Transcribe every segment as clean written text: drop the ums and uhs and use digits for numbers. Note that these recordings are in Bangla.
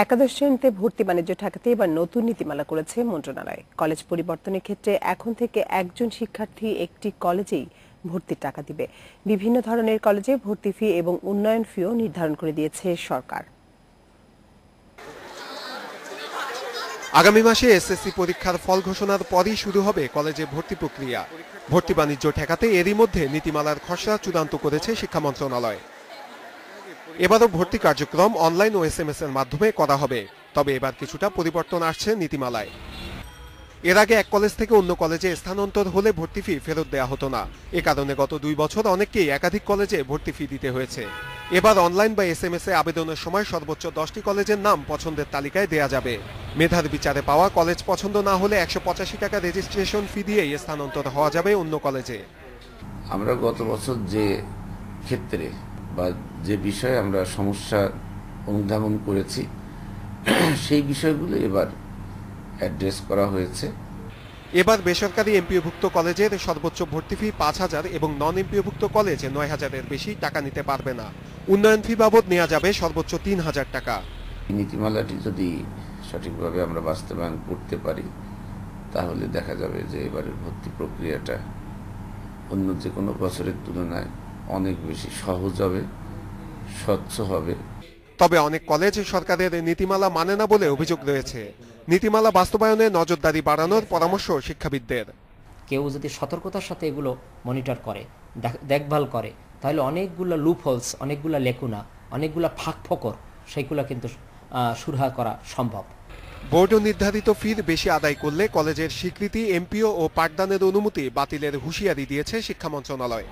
একাদশ শ্রেণীতে ভর্তি বাণিজ্য ঠেকাতে এবার নতুন নীতিমালা করেছে মন্ত্রণালয়। কলেজ পরিবর্তনের ক্ষেত্রে এখন থেকে একজন শিক্ষার্থী একটি কলেজেই ভর্তির টাকা দিবে। বিভিন্ন ধরনের কলেজে ভর্তি ফি এবং উন্নয়ন ফিও নির্ধারণ করে দিয়েছে সরকার। আগামী মাসে এসএসসি পরীক্ষার ফল ঘোষণার পরই শুরু হবে কলেজে ভর্তি প্রক্রিয়া। ভর্তি বাণিজ্য ঠেকাতে এরই মধ্যে নীতিমালার খসড়া চূড়ান্ত করেছে শিক্ষা মন্ত্রণালয়। এবারও ভর্তি কার্যক্রম অনলাইন ও এসএমএস এর মাধ্যমে করা হবে। তবে এবার কিছুটা পরিবর্তন আসছে নীতিমালায়। এর আগে এক কলেজ থেকে অন্য কলেজে স্থানান্তর হলে ভর্তি ফি ফেরত দেওয়া হতো না। এ কারণে গত 2 বছর অনেককেই একাধিক কলেজে ভর্তি ফি দিতে হয়েছে। এবার অনলাইন বা এসএমএস এ আবেদনের সময় সর্বোচ্চ 10টি কলেজের নাম পছন্দের তালিকায় দেয়া যাবে। মেধার বিচারে পাওয়া কলেজ পছন্দ না হলে 185 টাকা রেজিস্ট্রেশন ফি দিয়েই স্থানান্তর হওয়া যাবে অন্য কলেজে। আমরা গত বছর যে ক্ষেত্রে বা যে বিষয়ে আমরা সমস্যা অনুধাবন করেছি সেই বিষয়গুলো এবার অ্যাড্রেস করা হয়েছে। এবার বেসরকারি এমপিওভুক্ত কলেজের সর্বোচ্চ ভর্তি ফি 5,000 এবং নন এমপিওভুক্ত কলেজ 9,000-এর বেশি টাকা নিতে পারবে না। উন্নয়ন ফি বাবদ নেওয়া যাবে সর্বোচ্চ 3,000 টাকা। নীতিমালাটি যদি সঠিকভাবে আমরা বাস্তবায়ন করতে পারি তাহলে দেখা যাবে যে এবারের ভর্তি প্রক্রিয়াটা অন্য যে কোনো বছরের তুলনায় অনেক বেশি সহজ হবে, স্বচ্ছ হবে। তবে অনেক কলেজ সরকারের নীতিমালা মানে না বলে অভিযোগ রয়েছে। নীতিমালা বাস্তবায়নে নজরদারি বাড়ানোর পরামর্শ শিক্ষাবিদদের। কেউ যদি সতর্কতার সাথে এগুলো মনিটর করে, দেখভাল করে, তাহলে অনেকগুলো লুপহোলস, অনেকগুলো লেকুনা, অনেকগুলো ফাঁকফোকর সেইগুলো কিন্তু সুরাহা করা সম্ভব। বোর্ড নির্ধারিত ফির বেশি আদায় করলে কলেজের স্বীকৃতি, এমপিও ও পাঠদানের অনুমতি বাতিলের হুঁশিয়ারি দিয়েছে শিক্ষা মন্ত্রণালয়।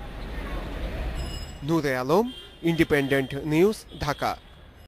নূরে আলম, ইন্ডিপেন্ডেন্ট নিউজ, ঢাকা।